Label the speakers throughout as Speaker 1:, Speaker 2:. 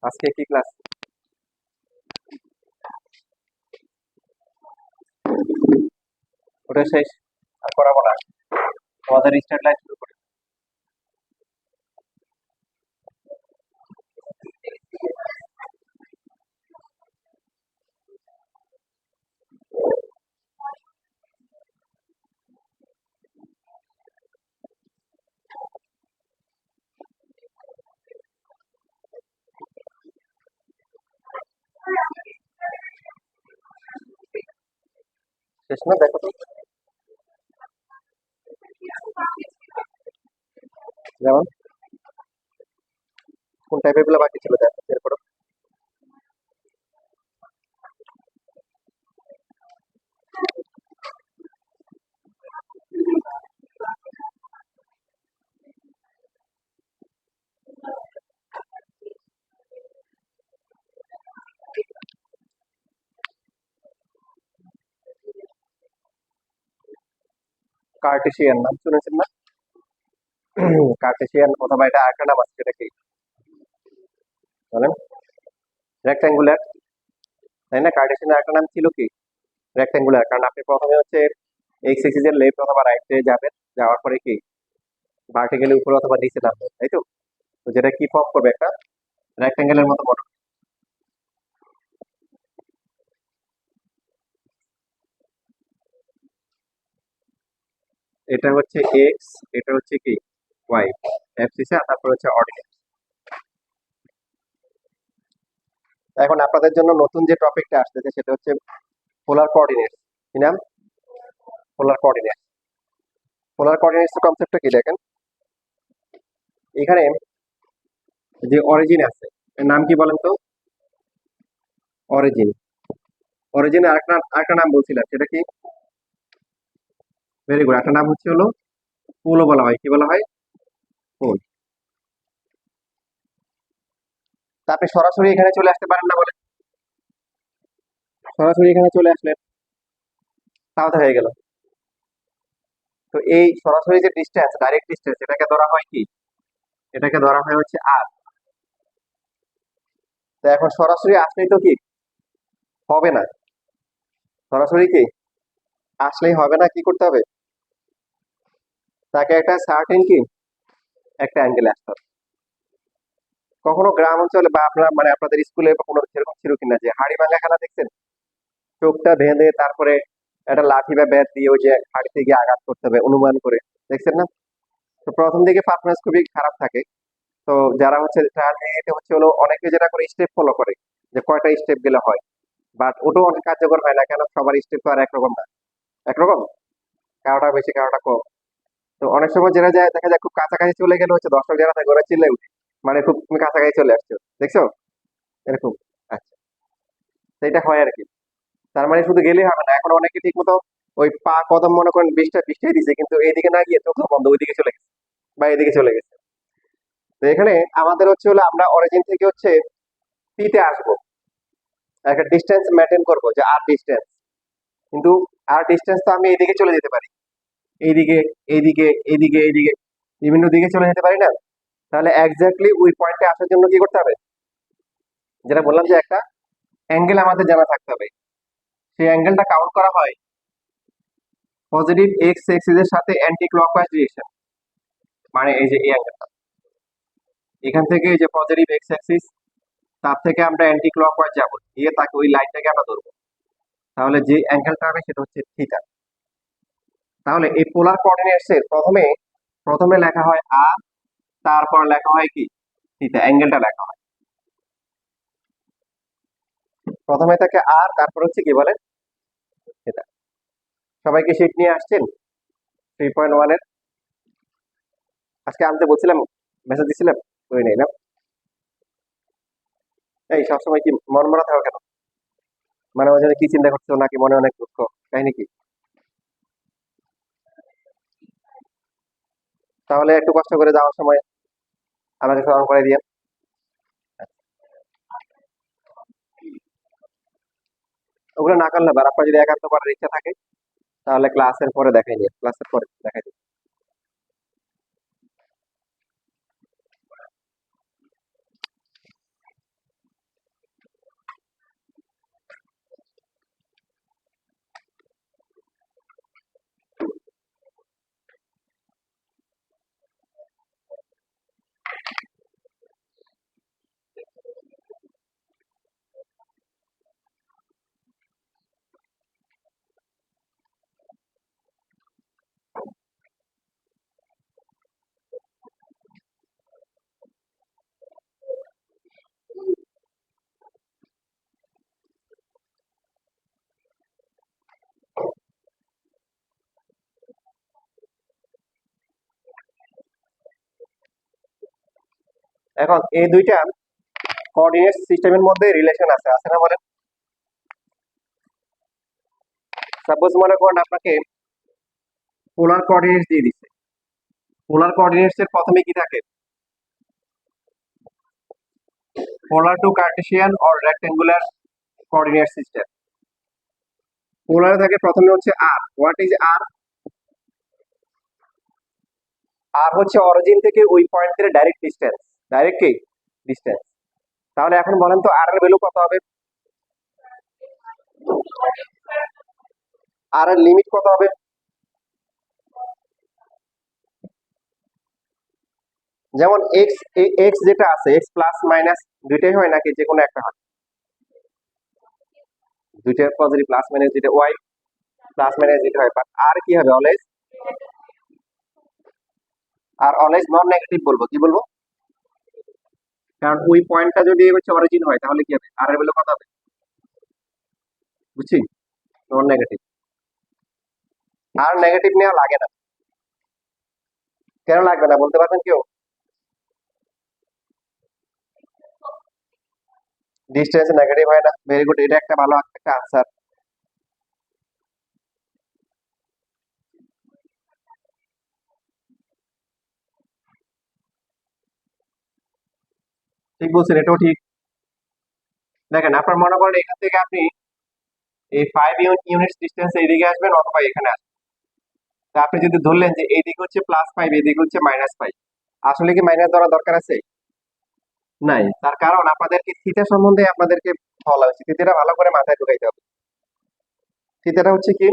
Speaker 1: আজকে কি ক্লাস? ওটা শেষ, আর করাবো না। তোমাদের স্টার্ট লাইন শুরু করি। শেষ না, দেখো তো। যেমন কোন টাইপের গুলো বাকি ছিল দেখো, বের করো। কার্টেশিয়ান নাম শুনেছেন না? কার্টেশিয়ান অথবা এটা আরেকটা নাম আছে, সেটা কি বলেন? রেক্ট্যাঙ্গুলার, তাই না? কার্টেশিয়ান আরেকটা নাম ছিল কি? রেক্ট্যাঙ্গুলার। কারণ আপনি প্রথমে হচ্ছে এক্স এক্সিসের লেফট অথবা রাইটে যাবেন, যাওয়ার পরে কি ভার্টিক্যালি উপরে অথবা নিচে নামবেন, তাই তো? তো যেটা কি ফর্ম করবে, একটা রেক্ট্যাঙ্গেলের মতো মনে হবে। এটা হচ্ছে এক্স, এটা হচ্ছে কি ওয়াই, অ্যাবসিসে, আর তারপর হচ্ছে অর্ডিনেট। এখন আপনাদের জন্য নতুন যে টপিকটা আসতেছে সেটা হচ্ছে পোলার কোঅর্ডিনেটস। কি নাম? পোলার কোঅর্ডিনেটস। পোলার কোঅর্ডিনেটস এর কনসেপ্টটা কি দেখেন, এখানে যে অরিজিন আছে, এর নাম কি বলেন তো? অরিজিন। অরিজিনে আরেকটা আরেকটা নাম বলছিলাম, সেটা কি? ভেরি গুড, একটা নাম হচ্ছে হলো পোলও বলা হয়। কি বলা হয়? পোল। তা আপনি সরাসরি এখানে চলে আসতে পারেন না বলেন? সরাসরি এখানে চলে আসলেন, তাহলে হয়ে গেল। তো এই সরাসরি যে ডিসটেন্স, ডাইরেক্ট ডিসটেন্স, এটাকে ধরা হয় কি? এটাকে ধরা হয় হচ্ছে আর। তো এখন সরাসরি আসলেই তো কি হবে না, সরাসরি কি আসলেই হবে না, কি করতে হবে? তাকে একটা সার্টেন কি একটা অ্যাঙ্গেলে আসতে হবে। কখনো গ্রাম অঞ্চলে বা আপনার মানে আপনাদের স্কুলে বা কোনো সেরকম ছিল কিনা যে হাড়ি ভাঙা খেলা দেখছেন? চোখটা বেঁধে তারপরে একটা লাঠি বা ব্যাট দিয়ে ওই যে হাড়িতে গিয়ে আঘাত করতে হবে অনুমান করে, দেখছেন না? তো প্রথম দিকে পারফরমেন্স খুবই খারাপ থাকে। তো যারা হচ্ছে ট্রায়াল নিয়ে এটা হচ্ছে হলো অনেকে যেটা করে স্টেপ ফলো করে, যে কয়টা স্টেপ গেলে হয়। বাট ওটাও অনেক কার্যকর হয় না, কেন? সবার স্টেপ তো আর একরকম না। একরকম, কারোটা বেশি কারোটা কম। তো অনেক সময় যেটা যায় দেখা যায় খুব কাছাকাছি চলে গেলে হচ্ছে দর্শক যারা থাকে ওরা চিল্লাই উঠে, মানে খুব তুমি কাছাকাছি চলে আসছো, দেখছো এরকম। আচ্ছা, তো এটা হয় আর কি। তার মানে শুধু গেলেই হবে না, এখন অনেকে ঠিক মতো ওই পা কদম মনে করেন 20টা দিছে, কিন্তু এইদিকে না গিয়ে চোখ বন্ধ ওইদিকে চলে গেছে বা এদিকে চলে গেছে। তো এখানে আমাদের হচ্ছে হলো আমরা অরিজিন থেকে হচ্ছে পিতে আসবো, একটা ডিস্টেন্স মেনটেন করবো যে আর ডিস্টেন্স, কিন্তু আর ডিস্টেন্স তো আমি এইদিকে চলে যেতে পারি, এইদিকে, এইদিকে, এইদিকে, এইদিকে, বিভিন্ন দিকে চলে যেতে পারি না? তাহলে এক্স্যাক্টলি ওই পয়েন্টে আসার জন্য কি করতে হবে? যেটা বললাম যে একটা অ্যাঙ্গেল আমাদের জানা থাকতে হবে। সেই অ্যাঙ্গেলটা কাউন্ট করা হয় পজিটিভ এক্স এক্সিস এর সাথে অ্যান্টি ক্লকওয়াইজ ডিরেকশন। মানে এই যে এই অ্যাঙ্গেলটা, এখান থেকে এই যে পজিটিভ এক্স অ্যাক্সিস, তার থেকে আমরা অ্যান্টি ক্লকওয়াইজ যাবো, গিয়ে তাকে ওই লাইনটাকে আমরা ধরবো। তাহলে যে অ্যাঙ্গেলটা হবে সেটা হচ্ছে থিটা। তাহলে এই পোলার কোঅর্ডিনেটস এর প্রথমে প্রথমে লেখা হয় আর, তারপর লেখা হয় কি থিটা, অ্যাঙ্গেলটা লেখা হয়। প্রথমে থাকে আর, তারপর হচ্ছে কি বলেন থিটা। সবাই কি শীট নিয়ে আসছেন 3.1 এর? আজকে আনতে বলছিলাম, মেসেজ দিছিলাম, কই নাই না? এই সবসময় কি মন মরা থাকো কেন? মানে ওই জন্য কি চিন্তা করছো, নাকি মনে অনেক দুঃখ, কাহিনী কি? তাহলে একটু কষ্ট করে যাওয়ার সময় আমাকে স্মরণ করে দিয়ে। ওগুলো না করলে আর আপনার যদি একান্ত করার ইচ্ছা থাকে তাহলে ক্লাসের পরে দেখাই নিয়ে, ক্লাসের পরে দেখাই দিই। এখন এই দুইটা কোঅর্ডিনেট সিস্টেমের মধ্যে রিলেশন আছে আছে না বলেন? সাপোজ মনে করেন আপনাকে পোলার কোঅর্ডিনেটস দিয়ে দিচ্ছে। পোলার কোঅর্ডিনেটস এর প্রথমে কি থাকে? Polar to cartesian or rectangular coordinate system. পোলারে থাকে প্রথমে হচ্ছে আর। হোয়াট ইজ আর? আর হচ্ছে অরিজিন থেকে ওই পয়েন্টের ডাইরেক্ট ডিস্টেন্স। ডাইরেক্ট কি ডিস্টেন্স। তাহলে এখন বলেন তো আর এর ভ্যালু কত হবে? আর এর লিমিট কত হবে? যেমন এক্স এক্স যেটা আছে এক্স প্লাস মাইনাস দুইটাই হয় নাকি যে কোনো একটা হয়? দুইটা পজিটিভ প্লাস মাইনাস যেটা ওয়াই প্লাস মাইনাস যেটা হয়, বাট আর কি হবে always? Are always non negative বলবো। কি বলবো? কারণ ওই পয়েন্টটা যদি হচ্ছে অরিজিন হয় তাহলে কি হবে? আর এর ভ্যালু কত হবে? বুঝছি? Non negative. আর নেগেটিভ নেওয়া লাগে না। কেন লাগবে না বলতে পারবেন কেউ? ডিস্টেন্স নেগেটিভ হয় না। ভেরি গুড, এটা একটা ভালো একটা আনসার। ঠিক বলছেন, এটাও ঠিক। দেখেন আপনার মনে করেন এখান থেকে আপনি এই 5 ইউনিট ডিস্টেন্স এইদিকে আসবেন অথবা এখানে আসবেন। তা আপনি যদি ধরলেন যে এইদিকে হচ্ছে +5 এইদিকে হচ্ছে -5, আসলে কি মাইনাস ধরা দরকার আছে? নাই। তার কারণ আপনাদেরকে থিটা সম্বন্ধে আপনাদেরকে বলা হয়েছে। থিটাটা ভালো করে মাথায় ঢুকাইতে হবে। থিটাটা হচ্ছে কি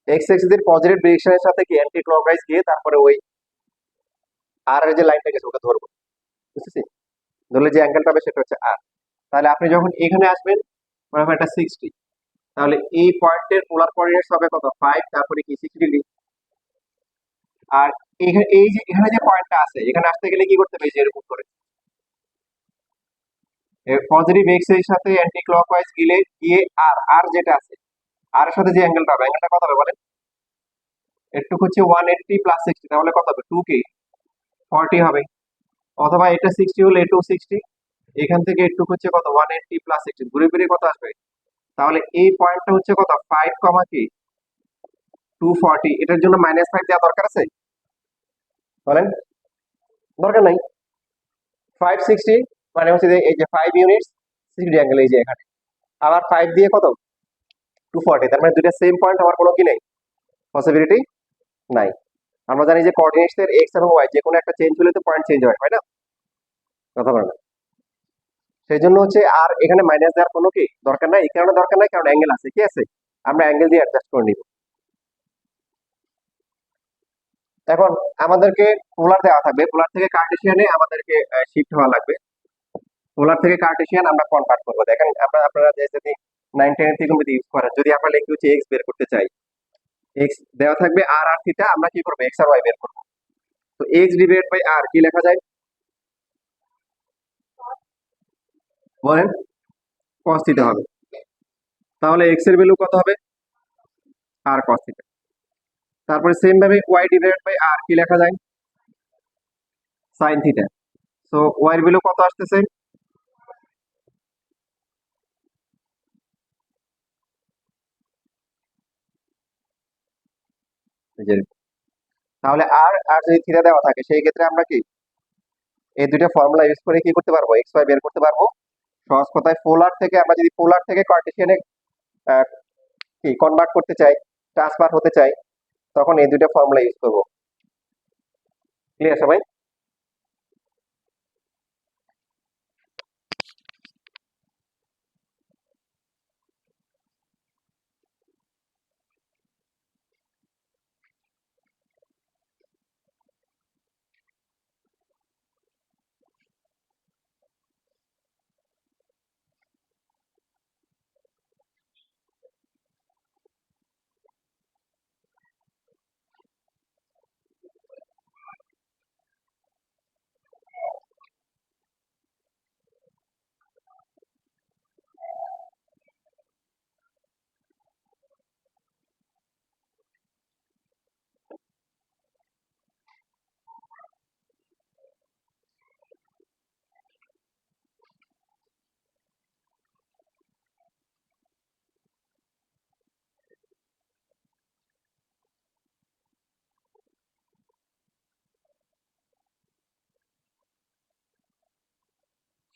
Speaker 1: এক্স এক্সিস এর পজিটিভ ডিরেকশনের সাথে কি অ্যান্টি ক্লকওয়াইজ গিয়ে তারপরে ওই আর এর যে লাইনটা গেছে ওটা ধরবো। বুঝতেছি? ধরলে যে অ্যাঙ্গেলটা হবে সেটা হচ্ছে আর। তাহলে আপনি যখন এখানে আসবেন মনে করেন এটা 60, তাহলে এই পয়েন্টের পোলার কোঅর্ডিনেটস হবে কত? 5, তারপরে কি 60 ডিগ্রি। আর এখানে এই যে এখানে যে পয়েন্টটা আছে এখানে আসতে গেলে কি করতে হবে? এই যে এরকম করে পজিটিভ এক্স এর সাথে অ্যান্টি ক্লকওয়াইজ গিয়ে আর আর যেটা আছে আর এর সাথে যে অ্যাঙ্গেলটা হবে অ্যাঙ্গেলটা কত হবে বলেন? একটু হচ্ছে 180 + 60, তাহলে কত হবে? 2 কে 40 হবে। অথবা এটা 60 হলে এটাও 60, এখান থেকে একটু হচ্ছে কত? 180 + 60 ঘুরে ফিরে কত আসবে? তাহলে এই পয়েন্টটা হচ্ছে কত? 5 কমা কি 240। এটার জন্য -5 দেওয়া দরকার আছে বলেন? দরকার নাই। 560 মানে হচ্ছে যে এই যে 5 ইউনিটস 60 অ্যাঙ্গেল এই যে এখানে, আবার 5 দিয়ে কত 240, তার মানে দুইটা সেম পয়েন্ট হওয়ার কোনো কি নেই, পসিবিলিটি নাই। আমরা জানি যে কোঅর্ডিনেটস এর এক্স এবং ওয়াই যে কোনো একটা চেঞ্জ হলে তো পয়েন্ট চেঞ্জ হয়, তাই না? কথা বলে না। সেই জন্য হচ্ছে আর এখানে মাইনাস দেওয়ার কোনো কি দরকার নাই। এই কারণে দরকার নাই কারণ অ্যাঙ্গেল আছে। কি আছে? আমরা অ্যাঙ্গেল দিয়ে অ্যাডজাস্ট করে নিব। এখন আমাদেরকে পোলার দেওয়া থাকবে, পোলার থেকে কার্টেসিয়ানে আমাদেরকে শিফট হওয়া লাগবে। পোলার থেকে কার্টেসিয়ান আমরা কনভার্ট করবো। দেখেন আপনারা যে যদি 9 10 ত্রিকোণমিতি ইউজ করেন, যদি আমরা লিখি হচ্ছে এক্স বের করতে চাই, এক্স দেওয়া থাকবে আর আর থিটা, আমরা কি করবো? এক্স আর ওয়াই বের করবো। তো এক্স ডিভাইড বাই আর কি লেখা যায় বলেন? cos থিটা হবে। তাহলে এক্স এর ভ্যালু কত হবে? আর cos থিটা। তারপরে সেম ভাবে ওয়াই ডিভাইড বাই আর কি লেখা যায়? sin theta. সো ওয়াই এর ভ্যালু কত আসতেছে? এই যে, তাহলে আর আর যদি থিটা দেওয়া থাকে সেই ক্ষেত্রে আমরা কি এই দুইটা ফর্মুলা ইউজ করে কি করতে পারবো? এক্স ওয়াই বের করতে পারবো। সহজ কথায় পোলার থেকে আমরা যদি পোলার থেকে কার্টেসিয়ানে কি কনভার্ট করতে চাই, ট্রান্সফার হতে চাই, তখন এই দুইটা ফর্মুলা ইউজ করবো। ক্লিয়ার সবাই?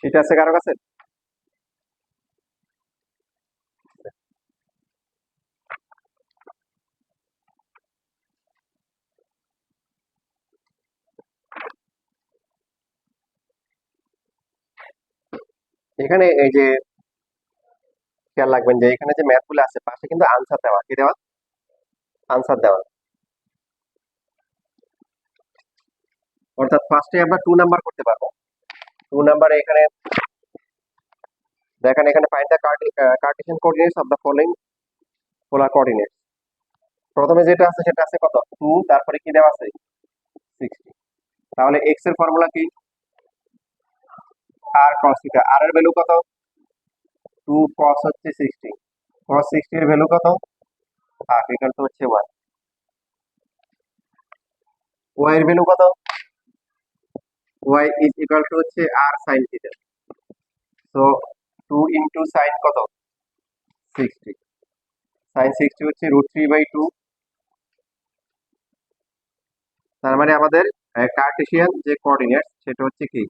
Speaker 1: সেটা আছে কারো কাছে? এখানে এই যে খেয়াল রাখবেন যে এখানে যে ম্যাথ গুলো আছে পাশে কিন্তু আনসার দেওয়া, কি দেওয়া? আনসার দেওয়া। অর্থাৎ ফার্স্টে আমরা 2 নাম্বার করতে পারবো। 2 নাম্বারে এখানে দেখেন, এখানে find the Cartesian coordinates of the following polar coordinates. প্রথমে যেটা আছে সেটা আছে কত? 2, তারপরে কি দেওয়া আছে? 60। তাহলে এক্স এর ফর্মুলা কি? আর cos থিটা। আর এর ভ্যালু কত? 2 cos হচ্ছে 60। cos 60 এর ভ্যালু কত? হাফ, ইকুয়াল টু হচ্ছে 1। y এর ভ্যালু কত? y ইজ ইকুয়াল টু হচ্ছে r sin theta. So 2 into sin কত? 60। sin 60 হচ্ছে √3/2। তার মানে আমাদের কার্টেসিয়ান যে কোঅর্ডিনেটস সেটা হচ্ছে কি?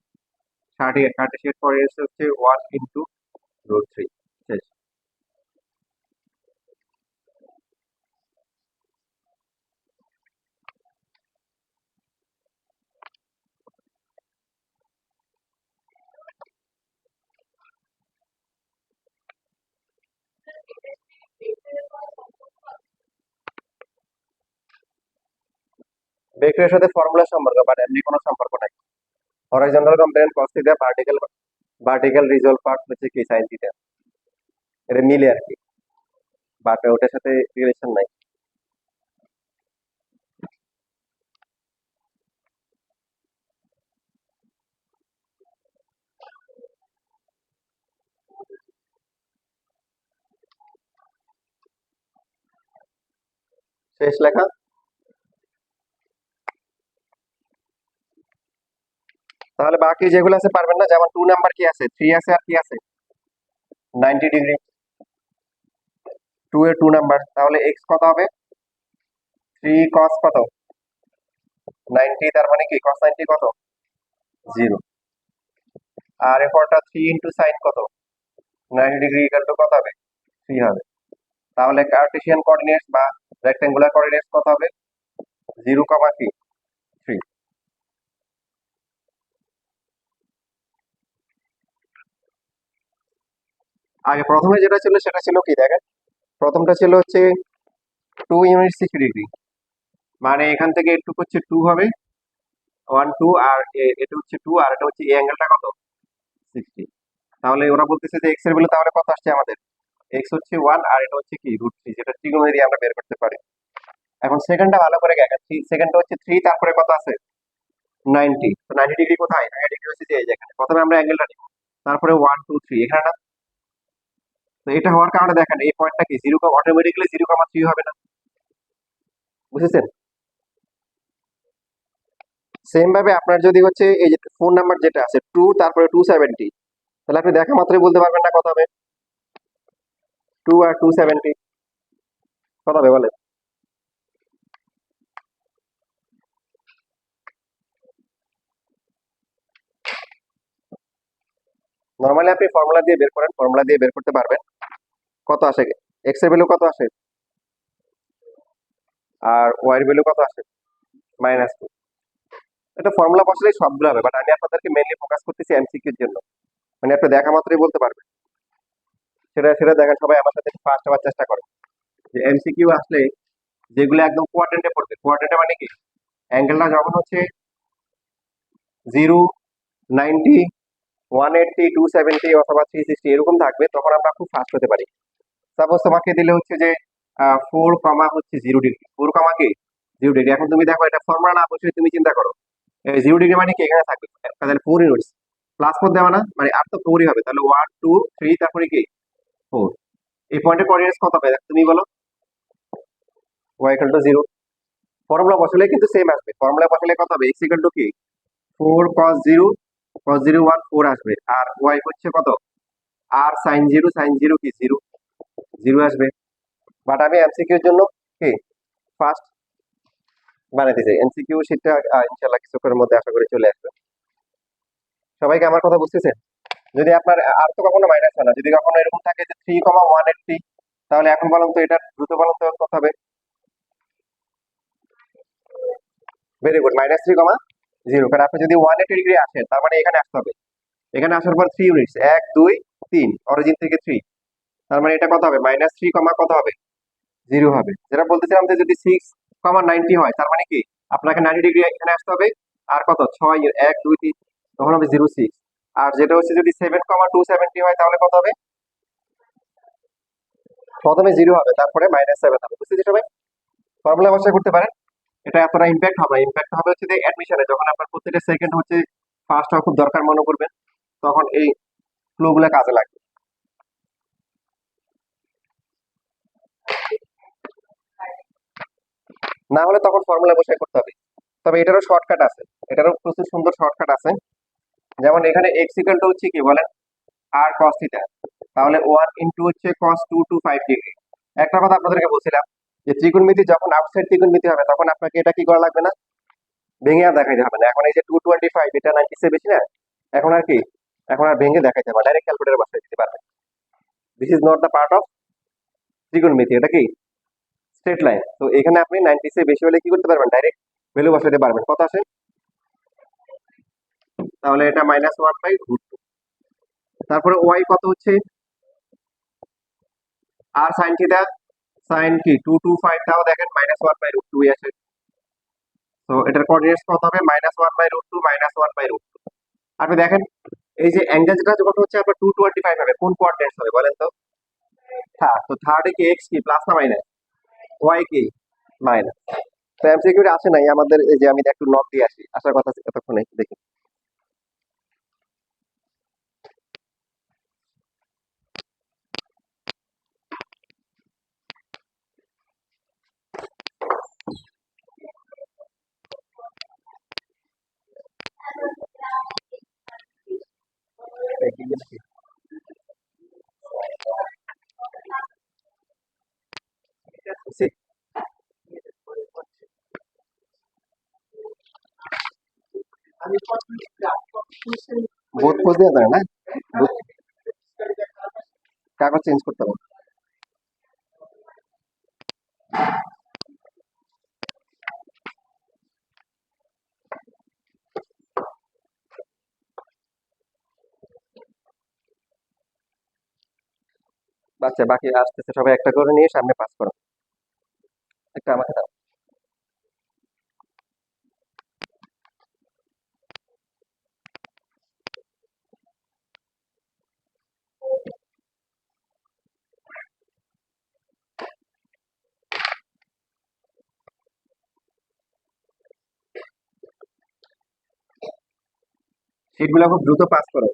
Speaker 1: কার্টেসিয়ান কোঅর্ডিনেটস হচ্ছে 1 ইনটু √3। শেষ। ভেক্টরের সাথে ফর্মুলা সম্পর্ক, বাট এমনি কোনো সম্পর্ক নাই। Horizontal component cos theta, vertical resolve part হচ্ছে কি sin থিটা। এটা মিলে আর কি, বাট ওটার সাথে রিলেশন নাই। শেষ লেখা। তাহলে বাকি যেগুলো আছে পারবেন না, যেমন 2 নাম্বার কি আছে? 3 আছে, আর কি আছে? 90 ডিগ্রি। 2 এর 2 নাম্বার, তাহলে এক্স কত হবে? 3 cos কত? 90, তার মানে কি cos 90 কত? 0। আর এরপরটা 3 ইন্টু সাইন কত? 90 ডিগ্রি, ইকুয়াল টু কত হবে? 3 হবে। তাহলে কার্টেসিয়ান কোঅর্ডিনেটস বা রেক্টেঙ্গুলার কোঅর্ডিনেটস কত হবে? 0, কি 3। আগে প্রথমে যেটা ছিল সেটা ছিল কি দেখেন, প্রথমটা ছিল হচ্ছে 2 ইউনিট 60 ডিগ্রি, মানে এখান থেকে একটু হচ্ছে 2 হবে, 1 2, আর এটা হচ্ছে 2, আর এটা হচ্ছে এই অ্যাঙ্গেলটা কত? 60। তাহলে ওরা বলতেছে যে এক্স এর ভ্যালু তাহলে কত আসছে আমাদের? এক্স হচ্ছে 1, আর এটা হচ্ছে কি √3, যেটা ট্রিগোনোমেট্রি দিয়ে আমরা বের করতে পারি। এখন সেকেন্ডটা ভালো করে দেখেন, সেকেন্ডটা হচ্ছে 3, তারপরে কত আছে? 90। তো 90 ডিগ্রি কোথায়? 90 ডিগ্রি হচ্ছে যে এই জায়গায়। প্রথমে আমরা অ্যাঙ্গেলটা নিব, তারপরে 1 2 3 এখানে না। তো এটা হওয়ার কারণে দেখেন এই পয়েন্টটা কি 0, অটোমেটিক্যালি 0,3 হবে না? বুঝেছেন? সেম ভাবে আপনার যদি হচ্ছে এই যে 4 নাম্বার যেটা আছে 2, তারপরে 270, তাহলে আপনি দেখা মাত্রই বলতে পারবেন না কত হবে? 2 আর 270 কত হবে বলেন? নরমালি আপনি ফর্মুলা দিয়ে বের করেন, ফর্মুলা দিয়ে বের করতে পারবেন কত আসে। এক্স এর ভ্যালু কত আসে, আর ওয়াই এর ভ্যালু কত আসে? -2। এটা ফর্মুলা বসালেই সবগুলো হবে, বাট আমি আপনাদেরকে মেইনলি ফোকাস করতেছি এমসিকিউর জন্য। মানে আপনি দেখা মাত্রই বলতে পারবেন। সেটা সেটা দেখেন, সবাই আমার সাথে ফার্স্ট হওয়ার চেষ্টা করেন যে এমসিকিউ আসলে যেগুলো একদম কোয়াড্রেন্টে পড়বে। কোয়াড্রেন্টে মানে কি? অ্যাঙ্গেলটা যখন হচ্ছে 0, 90, 180, 270 অথবা 360 এরকম থাকবে, তখন আমরা খুব ফাস্ট হতে পারি। সাপোজ তোমাকে দিলে হচ্ছে যে 4, হচ্ছে 0 ডিগ্রি, 4, কি 0 ডিগ্রি। এখন তুমি দেখো, এটা ফর্মুলা না বসে তুমি চিন্তা করো, 0 ডিগ্রি মানে কি এখানে থাকবে, তাহলে 4 ইউনিটস প্লাস 4 দেওয়া না, মানে আর তো 4ই হবে। তাহলে 1 2 3, তারপরে কি 4। এই পয়েন্টের কোঅর্ডিনেটস কত হবে তুমি বলো? y equal to 0। ফর্মুলা বসালে কিন্তু সেম আসবে। ফর্মুলা বসালে কত হবে? x ইকুয়াল টু কি 4 cos 0, cos 0 1 4 আসবে, আর y হচ্ছে কত? r sin 0, sin 0 কি 0, 0 আসবে। বাট আমি এমসিকিউ এর জন্য কি ফার্স্ট বানাইতে চাই। এমসিকিউ শীটটা ইনশাআল্লাহ কিছুক্ষণের মধ্যে আশা করি চলে আসবে। সবাইকে আমার কথা বুঝতেছে? যদি আপনার আর তো কখনো মাইনাস হয় না, যদি কখনো এরকম থাকে যে 3,180, তাহলে এখন বলুন তো এটা দ্রুত বলুন তো কত হবে? ভেরি গুড, -3,0, কারণ আপনি যদি 180 ডিগ্রি আসেন তার মানে এখানে আসতে হবে। এখানে আসার পর 3 ইউনিটস, 1 2 3, অরিজিন থেকে 3, তার মানে এটা কত হবে? -3, কত হবে? 0 হবে। যেটা বলতেছিলাম যে যদি 6,90 হয় তার মানে কি আপনাকে 90 ডিগ্রি এখানে আসতে হবে। আর কত? 6, 1 2 3, তখন হবে 0,6। আর যেটা হচ্ছে যদি 7,270 হয় তাহলে কত হবে? প্রথমে 0 হবে, তারপরে -7 হবে। বুঝতেছি সবাই? ফর্মুলা বসে করতে পারেন। এটা এতটা ইম্প্যাক্ট হবে না। ইম্প্যাক্ট হবে হচ্ছে যে অ্যাডমিশনে যখন আপনার প্রত্যেকটা সেকেন্ড হচ্ছে ফার্স্ট হওয়া খুব দরকার মনে করবেন, তখন এই ফ্লো গুলো কাজে লাগবে। না হলে তখন ফর্মুলা বসে করতে হবে। তবে এটারও শর্টকাট আছে, এটারও প্রচুর সুন্দর শর্টকাট আছে। যেমন এখানে এক্স ইকুয়াল টু হচ্ছে কি বলেন? আর কস থিটা, তাহলে 1 হচ্ছে cos 225 ডিগ্রি। একটা কথা আপনাদেরকে বলছিলাম যে ত্রিকোণমিতি যখন আউটসাইড ত্রিকোণমিতি হবে তখন আপনাকে এটা কি করা লাগবে না, ভেঙে আর দেখাইতে হবে না। এখন এই যে 225, এটা 90 চেয়ে বেশি না, এখন আর কি, এখন আর ভেঙে দেখাইতে হবে, ডাইরেক্ট ক্যালকুলেটর বসাই দিতে পারবেন। This is not the part of ত্রিকোণমিতি, এটা কি স্ট্রেট লাইন। তো এখানে আপনি 90 চেয়ে বেশি হলে কি করতে পারবেন, ডাইরেক্ট ভ্যালু বসাইতে পারবেন। কত আসে? তাহলে এটা -1/√2। তারপরে ওয়াই কত হচ্ছে? আর সাইন থিটা, সাইন কি 225, তাও দেখেন -1/√2 আসে। তো এটার কোঅর্ডিনেটস কত হবে? -1/√2, -1/√2। আপনি দেখেন এই যে অ্যাঙ্গেল যেটা যখন হচ্ছে আপনার 225 হবে, কোন কোঅর্ডিনেটস হবে বলেন তো? থার্ড। তো থার্ডে কি এক্স কি প্লাস না মাইনাস? ওয়াই কি মাইনাস। তো এমসিকিউ আসে নাই আমাদের, এই যে আমি একটু নক দিয়ে আসি, আসার কথা এতক্ষণে দেখি। বোধ খোঁজ দেওয়া যায় না, বোধ কাগজ চেঞ্জ করতে হবে। আচ্ছা, বাকি আসতেছে, সবাই একটা করে নিয়ে সামনে পাস করো। একটা আমাকে দাও। শীটগুলো খুব দ্রুত পাস করো।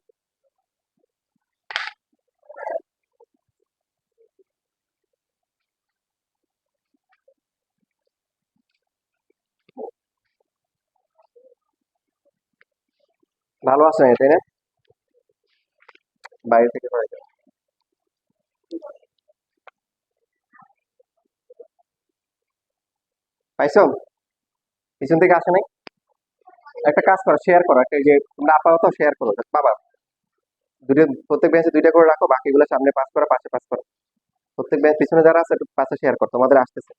Speaker 1: ভালো আছে না, তাই না? বাইরে থেকে পড়ে যাও। পাইছো? পিছন থেকে আসে নাই? একটা কাজ করো, শেয়ার করো, একটা এই যে তোমরা আপাতত শেয়ার করো বাবা, দুটো প্রত্যেক বেঞ্চে দুইটা করে রাখো, বাকিগুলো সামনে পাস করো, পাশে পাস করো। প্রত্যেক বেঞ্চ পিছনে যারা আছে একটু পাশে শেয়ার করো, তোমাদের আসতেছে।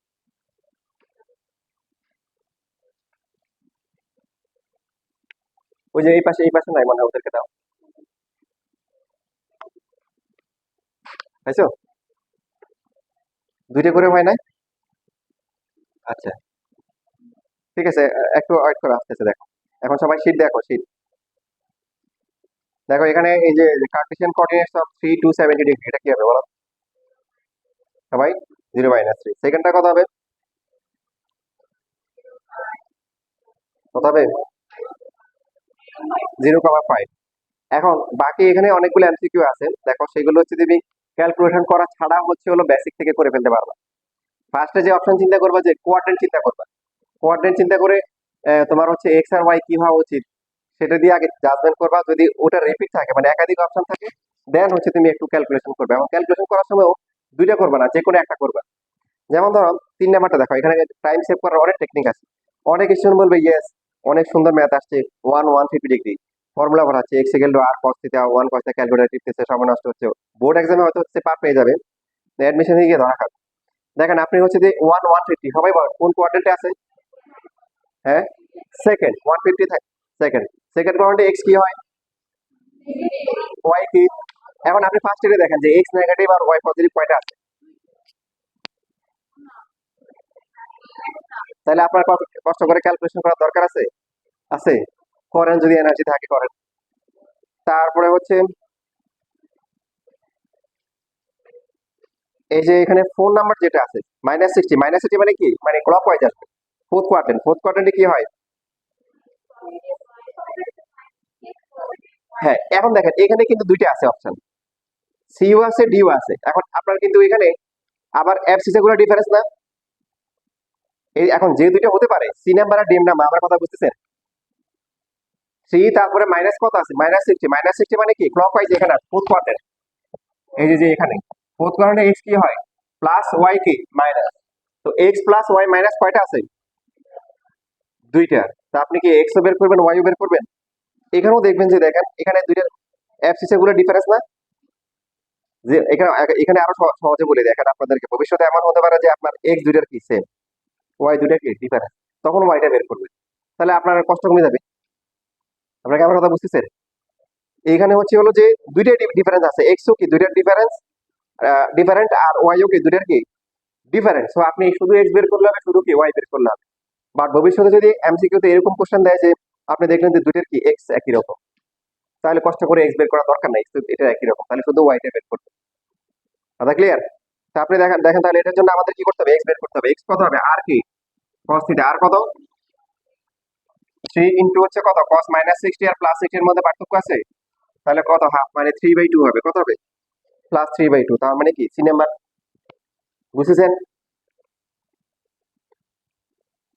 Speaker 1: ওই যে এই পাশে নাই মনে হয়, ওদেরকে দাও। পাইছো? দুইটা করে হয় নাই? আচ্ছা, ঠিক আছে, একটু ওয়েট করো, আসতেছে, দেখো। এখন সবাই শীট দেখো, শীট দেখো। এখানে এই যে কার্টেসিয়ান কোঅর্ডিনেটস অফ 3 270 ডিগ্রি, এটা কি হবে বলো সবাই? 0 - 3। সেকেন্ডটা কত হবে? কত হবে? 0,5। এখন বাকি এখানে অনেকগুলো এমসিকিউ আছে, দেখো সেগুলো হচ্ছে তুমি ক্যালকুলেশন করা ছাড়া হচ্ছে হলো বেসিক থেকে করে ফেলতে পারবা। ফার্স্টে যে অপশন চিন্তা করবা, যে কোয়াড্রেন্ট চিন্তা করবা, কোয়াড্রেন্ট চিন্তা করে তোমার হচ্ছে এক্স আর ওয়াই কি হওয়া উচিত সেটা দিয়ে আগে জাজমেন্ট করবা। যদি ওটা রিপিট থাকে, মানে একাধিক অপশন থাকে, দেন হচ্ছে তুমি একটু ক্যালকুলেশন করবে। এবং ক্যালকুলেশন করার সময়ও দুইটা করবা না, যে কোনো একটা করবা। যেমন ধরো 3 নাম্বারটা দেখো, এখানে টাইম সেভ করার অনেক টেকনিক আছে। অনেক স্টুডেন্ট বলবে ইয়েস, অনেক সুন্দর ম্যাথ আসছে, 1 150 ডিগ্রি, ফর্মুলা ভরাচ্ছে x equal to r cos theta 1 cos theta calculator টিপতেছে, সময় নষ্ট হচ্ছে। বোর্ড এক্সামে হয়তো হচ্ছে পার পেয়ে যাবে, অ্যাডমিশনে গিয়ে ধরা খাবে। দেখেন আপনি হচ্ছে যে 150 সবাই বলেন কোন কোয়াড্রেন্টে আছে? হ্যাঁ, সেকেন্ড 150 থাকে সেকেন্ড। সেকেন্ড কোয়াড্রেন্টে x কি হয়, y কি? এখন আপনি ফার্স্ট এর দেখেন যে x নেগেটিভ আর y পজিটিভ কয়টা আছে। তাহলে আপনার কষ্ট করে ক্যালকুলেশন করার দরকার আছে? আছে, করেন যদি এনার্জি থাকে করেন। তারপরে হচ্ছে এই যে এখানে ফোন নাম্বার যেটা আছে -60, -60 মানে কি, মানে ক্লকওয়াইজ আসবে। ফোর্থ কোয়াড্রেন্টে কি হয়? হ্যাঁ, এখন দেখেন এখানে কিন্তু দুইটা আছে অপশন, সিইউ আছে ডিইউ আছে। এখন আপনার কিন্তু এখানে আবার এফসিসি গুলো ডিফারেন্স না, এই এখন যে দুইটা হতে পারে সি নাম্বার আর ডিএম নাম্বার, আমার কথা বুঝতেছেন? থ্রি তারপরে মাইনাস কত আছে, -60 মানে কি ক্লকওয়াইজ এখানে ফোর্থ কোয়াড্রেন্ট। এই যে এখানে ফোর্থ কোয়াড্রেন্টে এক্স কি হয়, প্লাস ওয়াই কি মাইনাস। তো এক্স প্লাস ওয়াই মাইনাস কয়টা আছে? দুইটা। তা আপনি কি এক্স ও বের করবেন ওয়াই ও বের করবেন? এখানেও দেখবেন যে দেখেন এখানে দুইটা এফসিসি গুলো ডিফারেন্স না, যে এখানে এখানে আরো সহজে বলে দেখেন আপনাদেরকে, ভবিষ্যতে এমন হতে পারে যে আপনার এক্স দুইটার কি সেম, ওয়াই দুইটার কি ডিফারেন্স, তখন ওয়াইটা বের করবেন। তাহলে আপনার কষ্ট কমে যাবে। আপনাকে আমার কথা বুঝতেছেন? এইখানে হচ্ছে হলো যে দুইটাই ডিফারেন্স আছে, এক্স ও কি দুইটার ডিফারেন্স ডিফারেন্ট, আর ওয়াই ও কি দুইটার কি ডিফারেন্স। সো আপনি শুধু এক্স বের করলে হবে, শুধু কি ওয়াই বের করলে হবে। বাট ভবিষ্যতে যদি এমসিকিউ তে এরকম কোশ্চেন দেয় যে আপনি দেখলেন যে দুইটার কি এক্স একই রকম, তাহলে কষ্ট করে এক্স বের করার দরকার নাই, এটা একই রকম, তাহলে শুধু ওয়াইটা বের করতে। কথা ক্লিয়ার? তা আপনি দেখেন দেখেন তাহলে এটার জন্য আমাদের কি করতে হবে, এক্স বের করতে হবে। এক্স কত হবে, আর কি cos থিটা, আর কত 3 ইনটু হচ্ছে কত cos -60 আর +60 এর মধ্যে পার্থক্য আছে, তাহলে কত হাফ মানে 3/2 হবে, কত হবে +3/2, তার মানে কি সি নাম্বার। বুঝেছেন?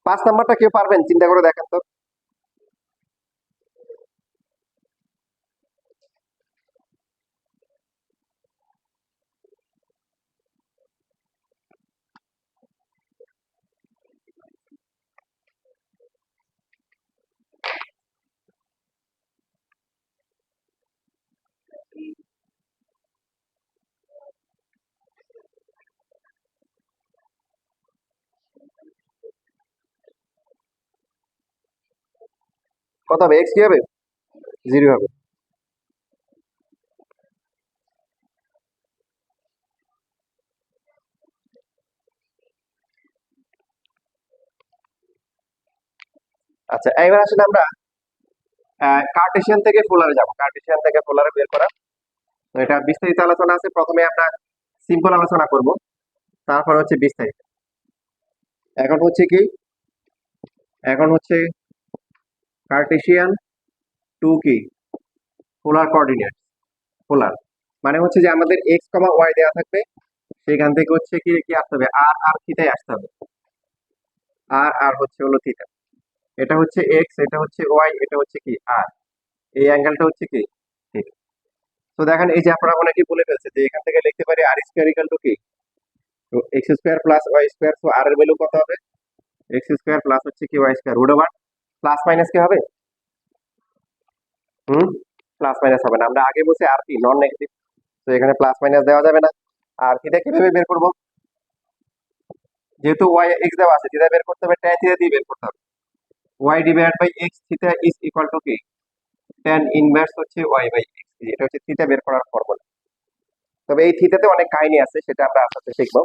Speaker 1: 5 নাম্বারটা কেউ পারবেন চিন্তা করে দেখেন তো। কত হবে, এক্স কি হবে 0 হবে। আচ্ছা এবার আসলে আমরা কার্টেশিয়ান থেকে পোলারে যাব, কার্টেশিয়ান থেকে পোলারে বের করা। তো এটা বিস্তারিত আলোচনা আছে, প্রথমে আমরা সিম্পল আলোচনা করব, তারপর হচ্ছে বিস্তারিত। এখন হচ্ছে কি, এখন হচ্ছে কার্টেশিয়ান টু কি পোলার কোঅর্ডিনেট। পোলার মানে হচ্ছে যে আমাদের এক্স কমা ওয়াই দেওয়া থাকবে, সেখান থেকে হচ্ছে কি কি আসতে হবে, আর আর থিটায় আসতে হবে। আর আর হচ্ছে হলো থিটা, এটা হচ্ছে এক্স, এটা হচ্ছে ওয়াই, এটা হচ্ছে কি আর, এই অ্যাঙ্গেলটা হচ্ছে কি থিটা। তো দেখেন এই যে আপনারা অনেকে বলে ফেলছে যে এখান থেকে লিখতে পারি আর স্কোয়ার ইকুয়াল টু কি, তো X square plus Y square. তো আর এর ভ্যালু কত হবে, এক্স স্কোয়ার প্লাস হচ্ছে কি Y square root over plus minus কি হবে, হুম, প্লাস মাইনাস হবে না, আমরা আগে বলছি আর কি নন নেগেটিভ, তো এখানে প্লাস মাইনাস দেওয়া যাবে না। আর থিটা কিভাবে বের করব, যেহেতু ওয়াই এক্স দেওয়া আছে, থিটা বের করতে হবে tan থিটা দিয়ে বের করতে হবে। Y divide by X theta is equal to কি tan ইনভার্স হচ্ছে ওয়াই বাই এক্স, এটা হচ্ছে থিটা বের করার ফর্মুলা। তবে এই থিটাতে অনেক কাহিনী আছে, সেটা আমরা আস্তে আস্তে শিখবো।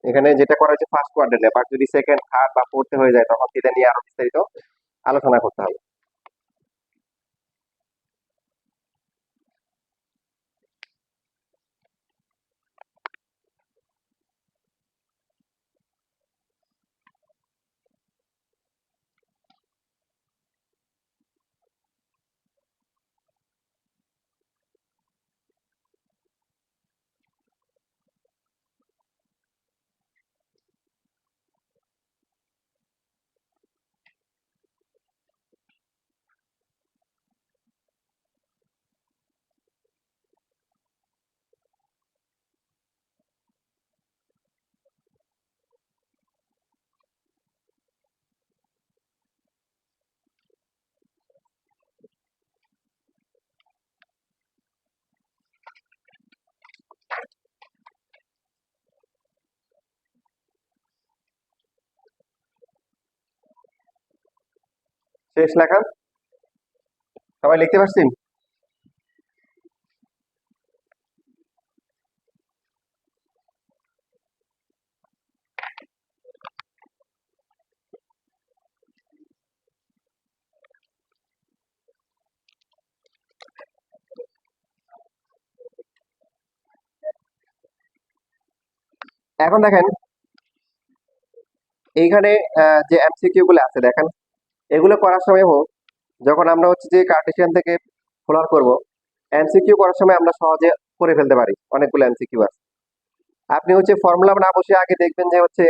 Speaker 1: এখানে যেটা করা হচ্ছে ফার্স্ট কোয়াড্রেন্টে, বাট যদি সেকেন্ড থার্ড বা ফোর্থে হয়ে যায় তখন থিটা নিয়ে আরো বিস্তারিত আলোচনা করতে হবে। শেষ লেখা সবাই লিখতে পারছি? এখন দেখেন এইখানে যে এমসিকিউ গুলো আছে দেখেন, এগুলো করার সময় হোক, যখন আমরা হচ্ছে যে কার্টেসিয়ান থেকে পোলার করব, এমসিকিউ করার সময় আমরা সহজে করে ফেলতে পারি। অনেকগুলো এমসিকিউ আছে, আপনি হচ্ছে ফর্মুলা না বসে আগে দেখবেন যে হচ্ছে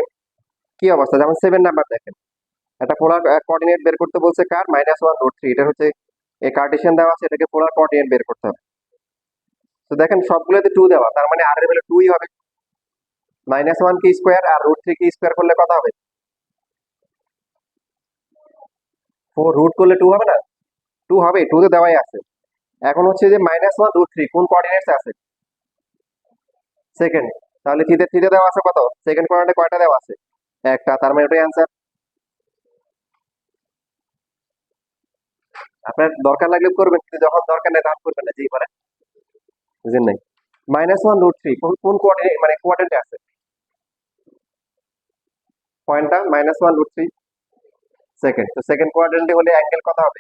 Speaker 1: কি অবস্থা। যেমন 7 নাম্বার দেখেন, একটা পোলার কোঅর্ডিনেট বের করতে বলছে কার, -1√3। এটা হচ্ছে এই কার্টেসিয়ান দেওয়া আছে, এটাকে পোলার কোঅর্ডিনেট বের করতে হবে। তো দেখেন সবগুলোতে 2 দেওয়া, তার মানে আর এর ভ্যালু 2ই হবে। -1 কি স্কোয়ার আর √3 কি স্কোয়ার করলে কত হবে? 4 রুট করলে 2 হবে না? 2 হবে, 2 তো দেওয়াই আছে। এখন হচ্ছে যে -1√3 কোন কোঅর্ডিনেটস আছে? সেকেন্ড। তাহলে থ্রিতে থ্রিতে দেওয়া আছে কত? সেকেন্ড কোঅর্ডিনেটে কয়টা দেওয়া আছে? একটা, তার মানে ওটাই অ্যান্সার। আপনার দরকার লাগলে করবেন, কিন্তু যখন দরকার নেই তখন করবেন না, যেই পারে। বুঝেন নাই? -1√3 কোন কোন কোঅর্ডিনেট মানে কোঅর্ডিনেটে আছে? পয়েন্টটা -1√3 সেকেন্ড। তো সেকেন্ড কোয়াড্রেন্টে হলে অ্যাঙ্গেল কত হবে?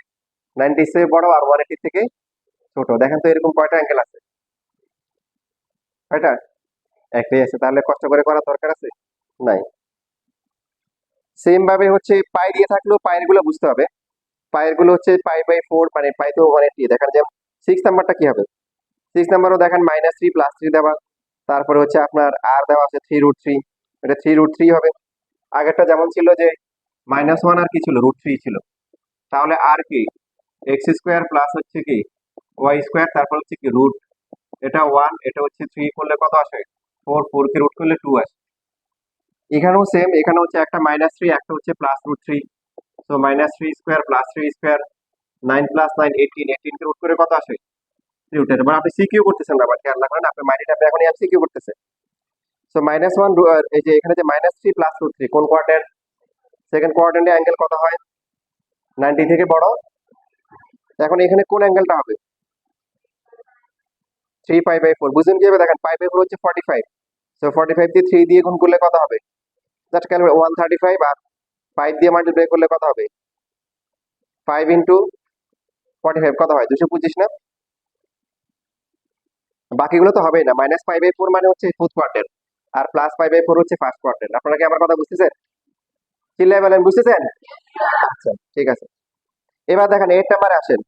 Speaker 1: 90 থেকে বড় আর 180 থেকে ছোট। দেখেন তো এরকম কয়টা অ্যাঙ্গেল আছে? কয়টা? একটাই আছে। তাহলে কষ্ট করে করার দরকার আছে? নাই। সেম ভাবে হচ্ছে পাই দিয়ে থাকলেও পায়ের গুলো বুঝতে হবে। পায়ের গুলো হচ্ছে পাই/4, মানে পাই তো 180। দেখেন যে 6 নাম্বারটা কি হবে? 6 নাম্বারও দেখেন -3 +3 দেওয়া, তারপরে হচ্ছে আপনার আর দেওয়া আছে 3√3, এটা 3√3 হবে। আগেরটা যেমন ছিল যে -1 আর কি ছিল, √3 ছিল। তাহলে আর কি x² প্লাস হচ্ছে কি y², তারপর হচ্ছে কি রুট, এটা 1, এটা হচ্ছে 3 করলে কত আসে? 4, 4 কে রুট করলে 2 আসে। এখানেও সেম, এখানে হচ্ছে একটা -3, একটা হচ্ছে +√3। সো -3² +3², 9 + 9 18, 18 কে রুট করে কত আসে? 3 রুট। এবার আপনি সিকিউ করতেছেন না, বাট খেয়াল না করেন, আপনি মাইন্ডে আপনি এখন এমসিকিউ করতেছেন। সো -1, এই যে এখানে যে -3 +√3 কোন কোয়াড্রেন্ট? সেকেন্ড কোয়াড্রেন্টে অ্যাঙ্গেল কত হয়? 90 থেকে বড়। এখন এখানে কোন অ্যাঙ্গেলটা হবে? 3π/4। বুঝুন কিভাবে? দেখেন π/4 হচ্ছে 45। সো 45 দিয়ে 3 দিয়ে গুণ করলে কত হবে? জাস্ট ক্যালকুলেট, 135, আর 5 দিয়ে মাল্টিপ্লাই করলে কত হবে? 5 ইন্টু 45 কত হয়? 225 না? বাকিগুলো তো হবেই না। -π/4 মানে হচ্ছে ফোর্থ কোয়াড্রেন্ট, আর +π/4 হচ্ছে ফার্স্ট কোয়াড্রেন্ট। আপনারা কি আমার কথা বুঝতেছেন? চিল্লায় বলেন, বুঝতেছেন? আচ্ছা, ঠিক আছে। এবার দেখেন 8 নাম্বারে আসেন।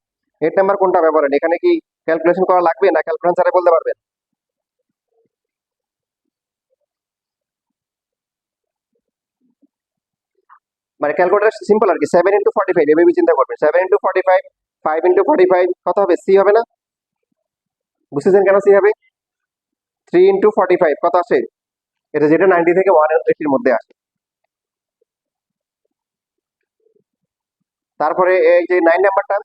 Speaker 1: 8 নাম্বার কোনটা হবে বলেন? এখানে কি ক্যালকুলেশন করা লাগবে না ক্যালকুলেশন ছাড়া বলতে পারবেন? মানে ক্যালকুলেটর সিম্পল আর কি। 7 ইন্টু 45 এভাবে চিন্তা করবেন। 7 ইন্টু 45, 5 ইন্টু 45 কত হবে? সি হবে না? বুঝতেছেন কেন সি হবে? 3 ইন্টু 45 কত আসে? এটা যেটা 90 থেকে 180 মধ্যে আসে। তারপরে এই যে 9 নাম্বারটা,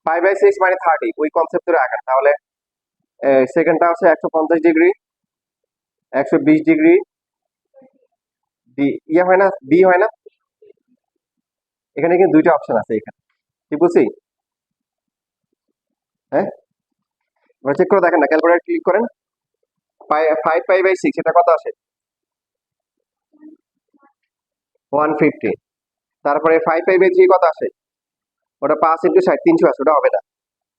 Speaker 1: 5/6 মানে 30, ওই কনসেপ্ট ধরে আঁকেন। তাহলে সেকেন্ডটা হচ্ছে 150 ডিগ্রি, 120 ডিগ্রি, ডি ইয়ে হয় না, বি হয় না? এখানে কিন্তু দুইটা অপশন আছে এখানে, কি বলছি? হ্যাঁ, চেক করে দেখেন না, ক্যালকুলেটর ক্লিক করেন। 5π/6 এটা কত আসে? 150। তারপরে 5π/3 কত আসে? ওটা 5 ইন্টু 60, 300 আসে, ওটা হবে না।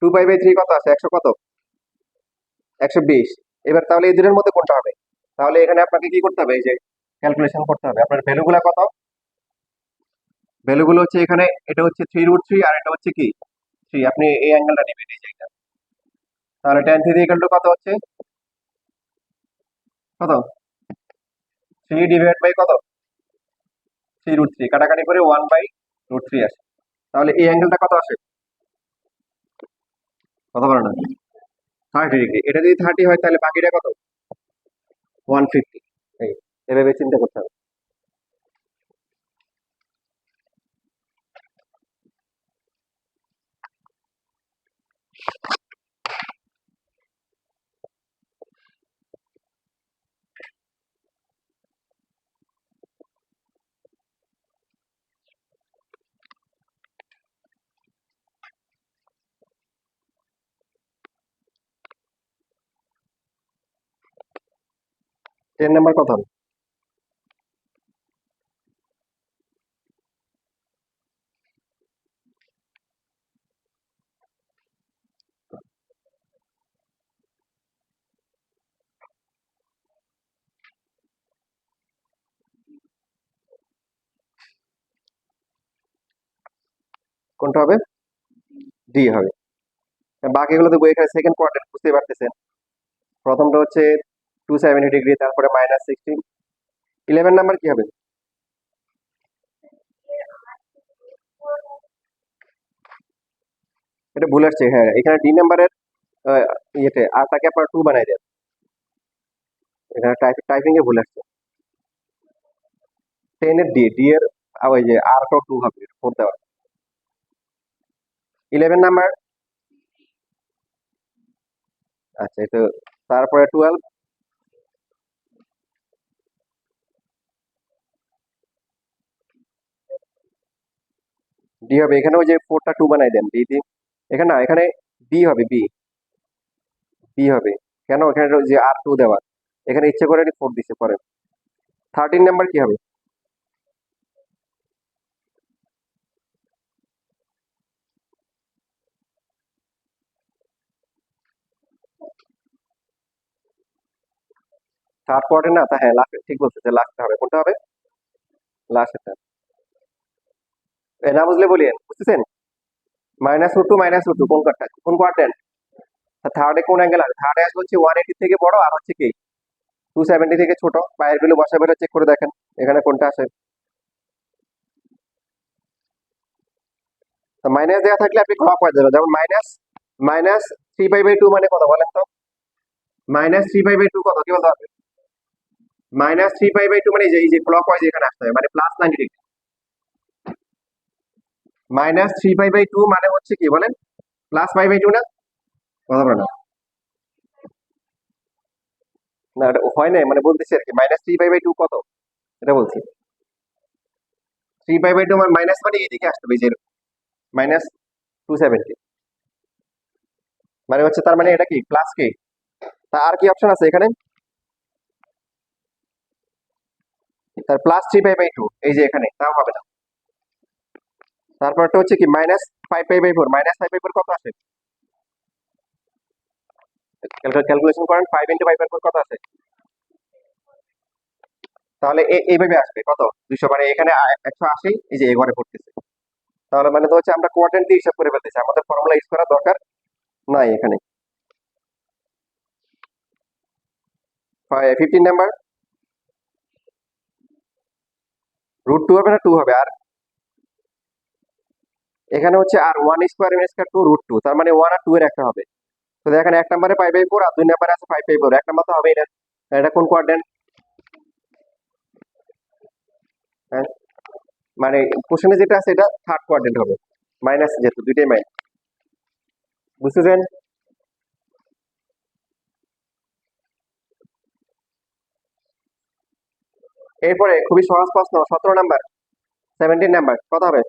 Speaker 1: 2π/3 কত আসে? 100 কত? 120। এবার তাহলে এই দুটোর মধ্যে কোনটা হবে? তাহলে এখানে আপনাকে কি করতে হবে? এই যে ক্যালকুলেশন করতে হবে। আপনার ভ্যালুগুলো কত? ভ্যালুগুলো হচ্ছে এখানে, এটা হচ্ছে 3√3 আর এটা হচ্ছে কি 3। আপনি এই অ্যাঙ্গেলটা নেবেন, এই যে এটা। তাহলে tan থিটা ইকুয়াল টু কত হচ্ছে? কত? 3 ডিভাইড বাই কত? 3√3 কাটাকাটি করে 1/√3 আসে। তাহলে এই অ্যাঙ্গেলটা কত আসে? কত বলো না? 30 ডিগ্রি। এটা যদি 30 হয় তাহলে বাকিটা কত? 150। এই এভাবে চিন্তা করতে হবে। নাম্বার কত হবে? কোনটা হবে? ডি হবে। বাকিগুলো তো বই এখানে সেকেন্ড কোয়ার্টেন্ট, বুঝতে পারতেছেন। প্রথমটা হচ্ছে 270 ডিগ্রি, তারপরে -16। 11 নাম্বার কি হবে? এটা ভুল আসছে, হ্যাঁ এখানে ডি নাম্বারের ইয়েতে আরটাকে আপনার 2 বানাই দেন। এখানে টাইপিং এ ভুল আসছে। 10 এর ডি এর ওই যে আরটাও 2 হবে, 4 দেওয়া। 11 নাম্বার, আচ্ছা এটা। তারপরে 12, ডি হবে। এখানে ওই যে 4টা 2 বানাই দেন ডি দিয়ে। এখানে না, এখানে বি হবে, বি। বি হবে কেন? এখানে ওই যে আর 2 দেওয়া, এখানে ইচ্ছে করে 4 দিছে পরে। 13 নাম্বার কি হবে? থার্ড কোয়ার্টার না, তা হ্যাঁ লাস্ট, ঠিক বলছে যে লাস্ট হবে। কোনটা হবে? লাস্টটা। না বুঝলে বলিয়েন, বুঝতেছেন? -√2 -√2 কোন কোয়ার্টার, কোন কোয়ার্টেন্ট? থার্ডে কোন অ্যাঙ্গেল আছে? থার্ডে আসবে হচ্ছে 180 থেকে বড়, আর হচ্ছে কি 270 থেকে ছোট। পায়ের ভ্যালু বসা বেরো চেক করে দেখেন এখানে কোনটা আসে। মাইনাস দেওয়া থাকলে আপনি ক্লক ওয়াইজ যাবেন, যেমন -3π/2 মানে কত বলেন তো? -3π/2 কত, কি বলতে পারবেন? -3π/2 মানে এই যে ক্লক ওয়াইজ এখানে আসতে হবে, মানে +90 ডিগ্রি। -3π/2 মানে হচ্ছে কি বলেন? +π/2 না? কথা বলে না। না এটা হয় নাই, মানে বলতেছি আর কি, -3π/2 কত, এটা বলছি। 3π/2 আমার মাইনাস মানে এদিকে আসতে হবে, এই যে -270, মানে হচ্ছে তার মানে এটা কি প্লাস কি? তা আর কি অপশন আছে এখানে? তার +3π/2, এই যে এখানে, তাও হবে না। তারপরটা হচ্ছে কি -5π/4, -5π/4 কত আসে? ক্যালকুলেশন করেন, 5 × 5/4 কত আসে? তাহলে এইভাবে আসবে কত, 200, মানে এখানে 180, এই যে এঘরে পড়তেছে। তাহলে মানে তো হচ্ছে আমরা কোয়ার্টেন্ট দিয়ে হিসাব করে ফেলতেছি, আমাদের ফর্মুলা ইউজ করার দরকার নাই এখানে। 15 নাম্বার, √2 হবে না 2 হবে? আর এখানে হচ্ছে আর 1² 2 √2, তার মানে 1 আর 2 এর একটা হবে। তো দেখেন 1 নম্বরে 5/4 আর 2 নম্বরে আছে 5/4, 1 নম্বর তো হবেই না। এটা কোন কোয়াড্রেন্ট? হ্যাঁ, মানে কোশ্চেনে যেটা আছে এটা থার্ড কোয়াড্রেন্ট হবে, মাইনাস যেহেতু দুইটাই মাইনাস। বুঝতেছেন? এরপরে খুবই সহজ প্রশ্ন, 17 নাম্বার, 17 নাম্বার কত হবে?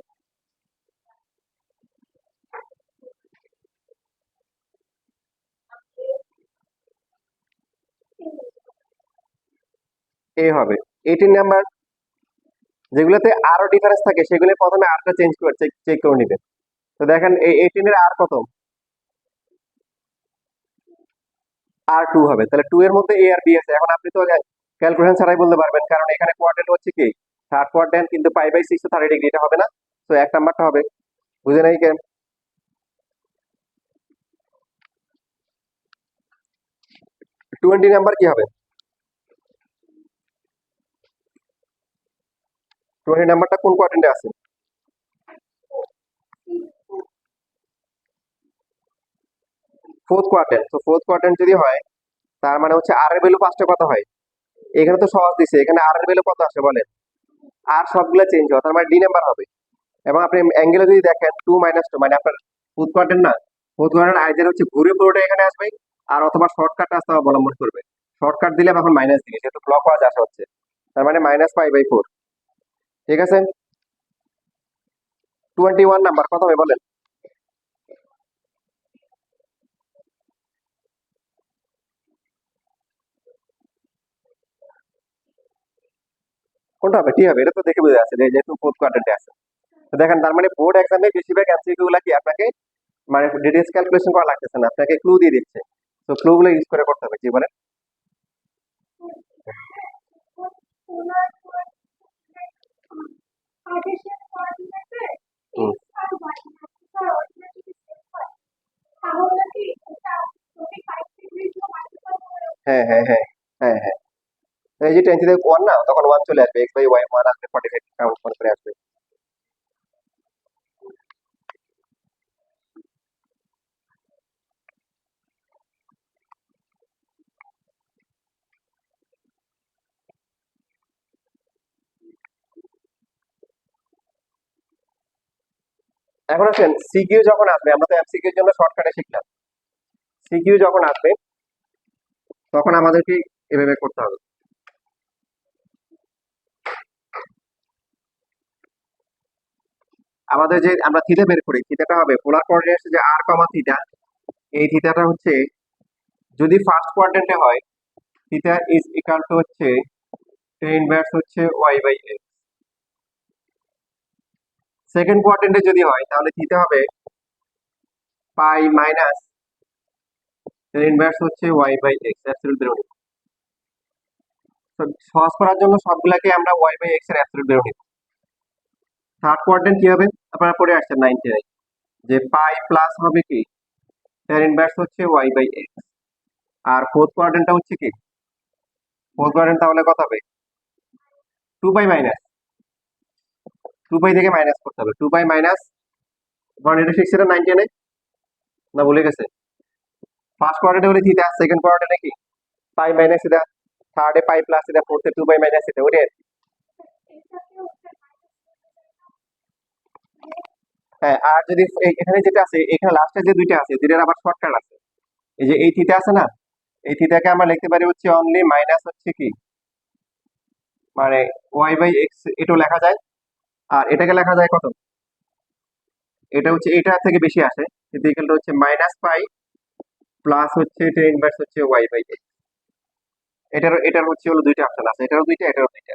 Speaker 1: এ হবে। 18 নাম্বার, যেগুলোতে আরো ডিফারেন্স থাকে সেগুলো প্রথমে আরটা চেঞ্জ করে চেক করে নেবেন। তো দেখেন এই 18 এর আর কত? R2 হবে। তাহলে 2 এর মধ্যে এ আর বি আছে। এখন আপনি তো ক্যালকুলেশন ছাড়াই বলতে পারবেন, কারণ এখানে কোয়াড্রেন্ট হচ্ছে কি থার্ড কোয়াড্রেন্ট, কিন্তু π/6 30 ডিগ্রি, এটা হবে না। তো 1 নাম্বারটা হবে। বুঝে নাই কেন? 20 নাম্বার কি হবে? 20 নাম্বারটা কোন কোয়াড্রেন্টে আছে? Fourth quadrant. তো ফোর্থ কোয়াড্রেন্ট যদি হয়, তার মানে হচ্ছে আর এর ভ্যালু ফার্স্টে কত হয়? এখানে তো সহজ দিছে, এখানে আর এর ভ্যালু কত আসে বলেন? আর সবগুলো চেঞ্জ হয়, তার মানে ডি নাম্বার হবে। এবং আপনি অ্যাঙ্গেলে যদি দেখেন 2 - 2, মানে আপনার ফোর্থ কোয়াড্রেন্ট না, ফোর্থ কোয়াড্রেন্ট আইজার হচ্ছে ঘুরে পুরোটা এখানে আসবে, আর অথবা শর্টকাট রাস্তা অবলম্বন করবে। শর্টকাট দিলে এখন মাইনাস দিকে, যেহেতু ক্লক ওয়াইজ আসা হচ্ছে, তার মানে -π/4। ঠিক আছে। 21 নাম্বার কত হবে বলেন? কোনটা হবে? টি হবে, এটা তো দেখে বোঝা যাচ্ছে যে যেহেতু ফোর্থ কোয়াড্রেন্টে আছে। তো দেখেন তার মানে বোর্ড এক্সামে বেশিরভাগ এমসিকিউ গুলা কি আপনাকে মানে ডিটেলস ক্যালকুলেশন করা লাগতেছে না, আপনাকে ক্লু দিয়ে দিচ্ছে। তো ক্লু গুলো ইউজ করে করতে হবে, জি বলেন। হুম। হ্যাঁ হ্যাঁ হ্যাঁ হ্যাঁ হ্যাঁ। তো এই যে টেন থেকে ওয়ান না, তখন ওয়ান চলে আসবে, এক্স বাই ওয়াই ওয়ান আসবে, 45 কাউন্ট করে আসবে। এখন আসেন সিকিউ যখন আসবে, আমরা তো এমসিকিউ এর জন্য শর্টকাটে শিখলাম। সিকিউ যখন আসবে তখন আমাদেরকে এভাবে করতে হবে। আমাদের যে আমরা থিটা বের করি, থিটাটা হবে পোলার কোঅর্ডিনেটস যে আর কমা থিটা, এই থিটাটা হচ্ছে যদি ফার্স্ট কোয়াড্রেন্টে হয়, থিটা ইজ ইকুয়াল টু হচ্ছে টেন ইনভার্স হচ্ছে ওয়াই বাই এক্স। সেকেন্ড কোয়াড্রেন্টে যদি হয় তাহলে থিটা হবে পাই মাইনাস টেন ইনভার্স হচ্ছে ওয়াই বাই এক্স অ্যাবসলিউট বের নিব। তো সহজ করার জন্য সবগুলাকে আমরা ওয়াই বাই এক্স এর অ্যাবসলিউট বের নিব। থার্ড কোয়াড্রেন্ট কি হবে আপনারা পড়ে আসছেন 99, যে পাই প্লাস হবে কি টেন ইনভার্স হচ্ছে ওয়াই বাই এক্স। আর ফোর্থ কোয়াড্রেন্টটা হচ্ছে কি, ফোর্থ কোয়াড্রেন্ট তাহলে কত হবে, two pi minus, two pi থেকে মাইনাস করতে হবে, টু পাই মাইনাস, কারণ এটা শিখছে না 99, না ভুলে গেছে? ফার্স্ট কোয়াড্রেন্টে হলে থিটা, সেকেন্ড কোয়াড্রেন্টে কি পাই মাইনাস এটা, থার্ডে পাই প্লাস এটা, ফোর্থে টু পাই মাইনাস এটা, ওইটা। হ্যাঁ, আর যদি এখানে যেটা আছে, এখানে লাস্টে যে দুইটা আছে, দুইটার আবার শর্টকাট আছে। এই যে এই থিটা আছে না, এই থিটাকে আমরা লিখতে পারি হচ্ছে অনলি মাইনাস হচ্ছে কি মানে ওয়াই বাই এক্স, এটাও লেখা যায়। আর এটাকে লেখা যায় কত, এটা হচ্ছে এটা থেকে বেশি আসে, কিন্তু এখানটা হচ্ছে মাইনাস পাই প্লাস হচ্ছে টেন ইনভার্স হচ্ছে ওয়াই বাই এক্স। এটার হচ্ছে হলো দুইটা অপশন আছে, এটারও দুইটা এটারও দুইটা।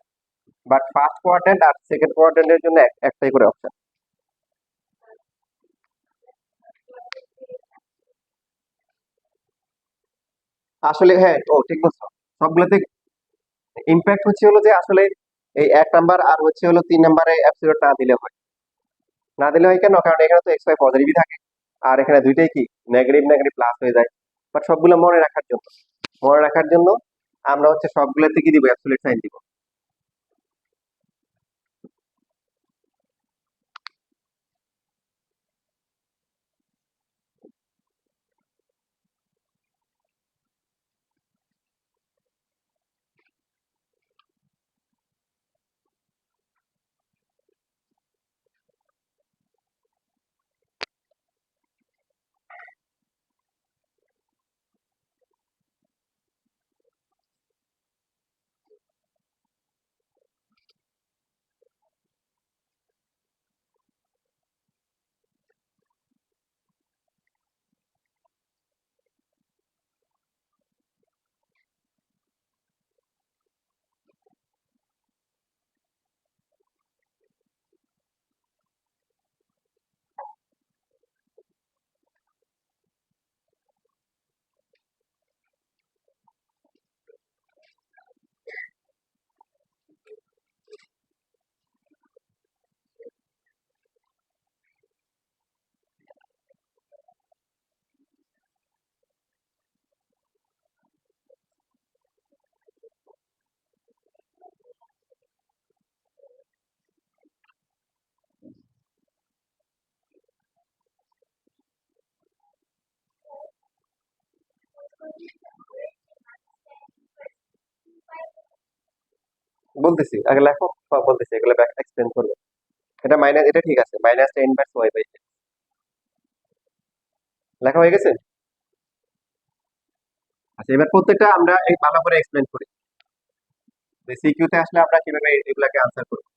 Speaker 1: বাট ফার্স্ট কোয়াড্রেন্ট আর সেকেন্ড কোয়াড্রেন্টের জন্য একটাই করে অপশন। আসলে হ্যাঁ, ও ঠিক বলছো, সবগুলোতে ইম্প্যাক্ট হচ্ছে হলো যে আসলে এই এক নাম্বার আর হচ্ছে হলো তিন নাম্বারে অ্যাবসলিউট না দিলে হয়। না দিলে হয় কেন, কারণ এখানে তো এক্স ওয়াই পজিটিভই থাকে, আর এখানে দুইটাই কি নেগেটিভ নেগেটিভ প্লাস হয়ে যায়। বাট সবগুলো মনে রাখার জন্য, মনে রাখার জন্য আমরা হচ্ছে সবগুলোতে কি দিব, অ্যাবসলিউট সাইন দিব। বলতেছি আগে লেখো, সব বলতেছি, এগুলো ব্যাক এক্সপ্লেন করবো। এটা মাইনাস, এটা ঠিক আছে, minus tan inverse Y by লেখা হয়ে গেছে। আচ্ছা, এবার প্রত্যেকটা আমরা এই ভালো করে এক্সপ্লেন করি, সিকিউতে আসলে আমরা কিভাবে এগুলাকে আনসার করবো।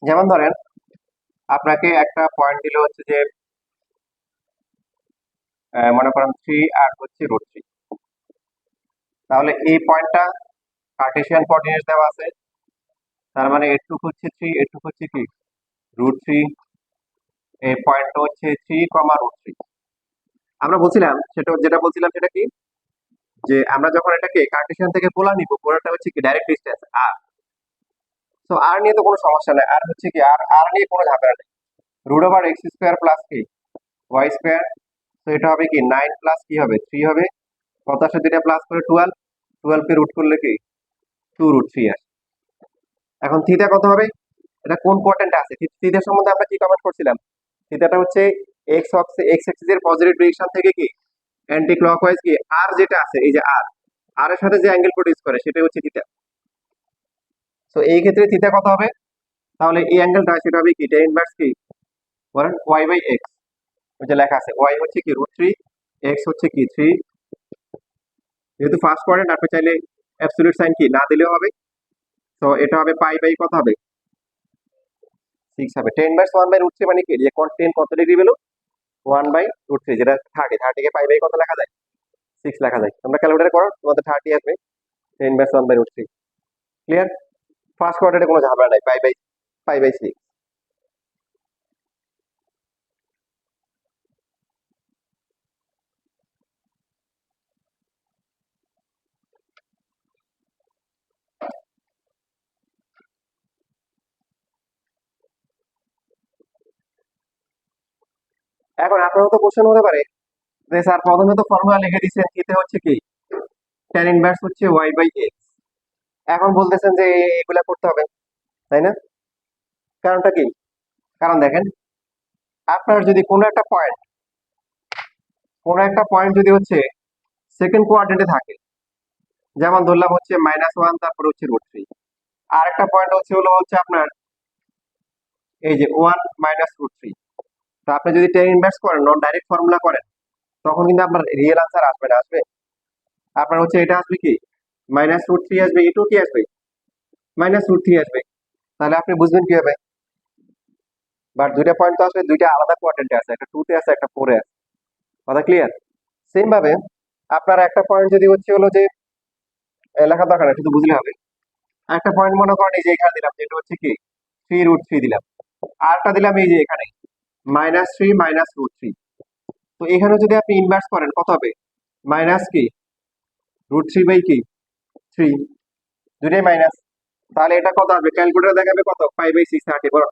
Speaker 1: যেমন ধরেন আপনাকে একটা পয়েন্ট দিলে হচ্ছে যে মনে করেন 3 আর হচ্ছে √3, তাহলে এই পয়েন্টটা কার্টেসিয়ান কোঅর্ডিনেট দেওয়া আছে, তার মানে এটুক হচ্ছে 3, এটুক হচ্ছে কি √3, এই পয়েন্টটা হচ্ছে 3, √3। আমরা বলছিলাম যেটা বলছিলাম সেটা কি, যে আমরা যখন এটাকে কার্টেসিয়ান থেকে পোলার নিব, পোলারটা হচ্ছে কি ডাইরেক্ট ডিসটেন্স আর। তো আর নিয়ে তো কোনো সমস্যা নাই, আর হচ্ছে কি আর আর নিয়ে কোনো ঝামেলা নেই। √(x² প্লাস কি y², তো এটা হবে কি 9 প্লাস কি হবে 3 হবে, কত আসে দুইটা প্লাস করে 12, 12 কে রুট করলে কি 2√3 আসে। এখন থিটা কত হবে, এটা কোন কোয়াড্রেন্টে আছে, থিটা সম্বন্ধে আমরা কি কমেন্ট করছিলাম, থিটাটা হচ্ছে এক্স অ্যাক্সিস এর পজিটিভ ডিরেকশন থেকে কি অ্যান্টি ক্লকওয়াইজ কি আর যেটা আছে, এই যে আর আর এর সাথে যে অ্যাঙ্গেল প্রডিউস করে সেটাই হচ্ছে থিটা। তো এই ক্ষেত্রে থিটা কত হবে, তাহলে এই অ্যাঙ্গেলটা সেটা হবে কি tan ইনভার্স কি বলেন y/x, ওই যে লেখা আছে y হচ্ছে কি √3, x হচ্ছে কি 3, যেহেতু ফার্স্ট কোয়াড্রেন্ট আপনি চাইলে অ্যাবসলিউট সাইন কি না দিলেও হবে। তো এটা হবে পাই কত হবে 6 হবে। tan ইনভার্স 1/√3 মানে কি, যে কোন 10 কত ডিগ্রি ভ্যালু 1/√3, যেটা 30 কে পাই কত লেখা যায় 6 লেখা যায়। তোমরা ক্যালকুলেটর করো, তোমাদের 30 আসবে tan ইনভার্স 1/√3। ক্লিয়ার, ফার্স্ট কোয়াড্রেন্টে কোনো ঝামেলা নাই, পাই/6। এখন আপনারও তো কোশ্চেন হতে পারে যে স্যার প্রথমে তো ফর্মুলা লিখে দিয়েছেন, থিটা হচ্ছে কি tan ইনভার্স হচ্ছে y/x, এখন বলতেছেন যে এগুলা করতে হবে, তাই না? কারণটা কি, কারণ দেখেন আপনার যদি কোনো একটা পয়েন্ট যদি হচ্ছে সেকেন্ড কোয়াড্রেন্টে থাকে, যেমন ধরলাম হচ্ছে -1, তারপর হচ্ছে √3, আর একটা পয়েন্ট হচ্ছে আপনার এই যে 1 √3, তো আপনি যদি tan ইনভার্স করেন, নন ডাইরেক্ট ফর্মুলা করেন, তখন কিন্তু আপনার রিয়েল আনসার আসবে না, আসবে আপনার হচ্ছে এটা আসবে কি -√3 আসবে, এটু কি আসবে -√3 আসবে। তাহলে আপনি বুঝবেন কিভাবে, বাট দুইটা পয়েন্ট তো আসলে দুইটা আলাদা কোয়াড্রেন্টে আছে, একটা 2 তে আছে, একটা 4 এ আছে, কথা ক্লিয়ার? সেম ভাবে আপনার একটা পয়েন্ট যদি হলো যে লেখা দরকার না, শুধু বুঝলে হবে। একটা পয়েন্ট মনে করেন এই যে এখানে দিলাম, যেটা হচ্ছে কি 3√3 দিলাম, আরটা দিলাম এই যে এখানে -3 √3, তো এখানে যদি আপনি ইনভার্স করেন কত হবে মাইনাস কি √3 কি 3, দুটাই মাইনাস, তাহলে এটা কত হবে, ক্যালকুলেটর দেখাবে কত 5/6 30 বড়।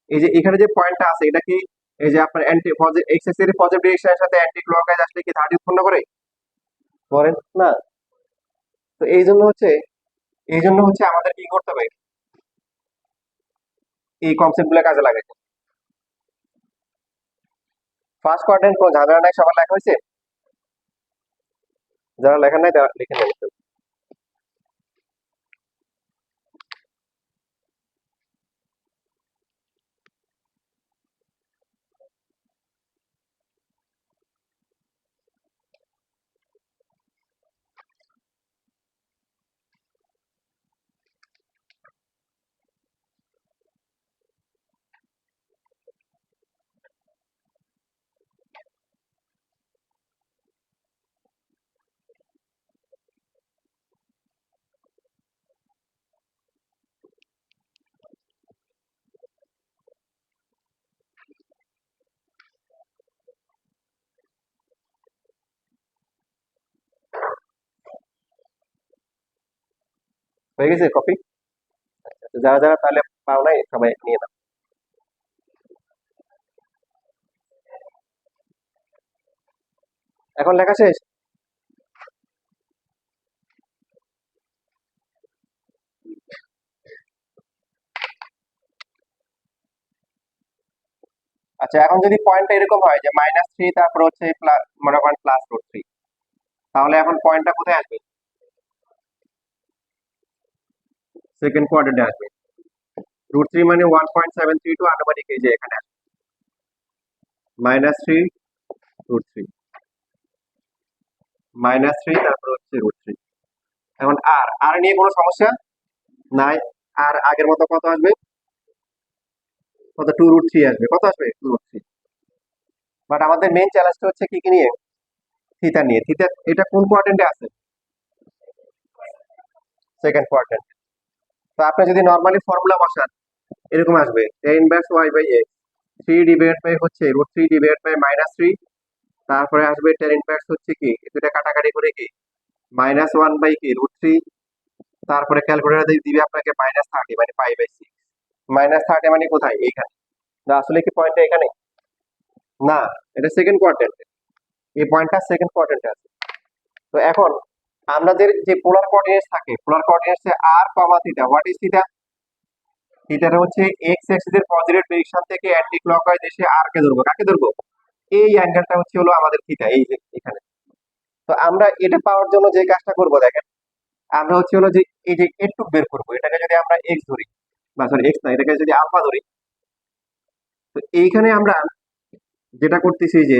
Speaker 1: এই যে এখানে যে পয়েন্টটা আছে এটা কি, এই যে আপনার অ্যান্টি পজিটিভ এক্স এর পজিটিভ ডিরেকশনের সাথে অ্যান্টি ক্লকওয়াইজ আসলে কি 30 উৎপন্ন করে, করেন না? তো এই জন্য হচ্ছে আমাদের কি করতে হবে, এই কনসেপ্ট গুলো কাজে লাগাইতে। ফার্স্ট কোয়াড্রেন্ট কোন ঝামেলা নাই, সবার লেখা হয়েছে, যারা লেখা নাই তারা লিখে নেন। হয়ে গেছে কপি, যারা যারা তাহলে পাও নাই সবাই নিয়ে নাও। এখন লেখা শেষ। আচ্ছা, এখন যদি পয়েন্টটা এরকম হয় যে -3 তারপর হচ্ছে মনে করেন +√3, তাহলে এখন পয়েন্টটা কোথায় আসবে, সেকেন্ড কোয়াড্রেন্টে আসবে। √3 মানে 1.732 আনুমানিক এই যে এখানে আসবে -3 √3 -3 তারপর হচ্ছে √3। এখন আর আর নিয়ে কোনো সমস্যা নাই, আর আগের মতো কত আসবে কত 2√3 আসবে, কত আসবে 2√3। বাট আমাদের মেইন চ্যালেঞ্জটা হচ্ছে কি কি নিয়ে, থিটা নিয়ে। থিটা এটা কোন কোয়াড্রেন্টে আছে? Second quadrant. তো আপনি যদি নর্মালি ফর্মুলা বসান এরকম আসবে tan inverse y by x 3 divide by হচ্ছে √3 ডিভাইড বাই -3, তারপরে আসবে tan ইনভার্স হচ্ছে কি এটা কাটাকাটি করে কি -1 বাই কি √3, তারপরে ক্যালকুলেটর দিয়ে দিবে আপনাকে -30 মানে π/6। -30 মানে কোথায়? এইখানে। না আসলে কি পয়েন্টটা এখানে? না, এটা সেকেন্ড কোয়াড্রেন্টে। এই পয়েন্টটা সেকেন্ড কোয়াড্রেন্টে আছে। তো এখন আমাদের যে পোলার কোঅর্ডিনেটস থাকে, পোলার কোঅর্ডিনেটসে r, থিটা, হোয়াট ইজ থিটা? থিটাটা হচ্ছে এক্স অ্যাক্সিসের পজিটিভ ডিরেকশন থেকে অ্যান্টি ক্লকওয়াইজ এসে r কে ধরবো, কাকে ধরবো? এই অ্যাঙ্গেলটা হচ্ছে হলো আমাদের থিটা, এই যে এখানে। তো আমরা এটা পাওয়ার জন্য যে কাজটা করব দেখেন, আমরা হচ্ছে হলো যে এই যে একটু বের করবো, এটাকে যদি আমরা এক্স ধরি, বা সরি এক্স না, এটাকে যদি আলফা ধরি, তো এইখানে আমরা যেটা করতেছি যে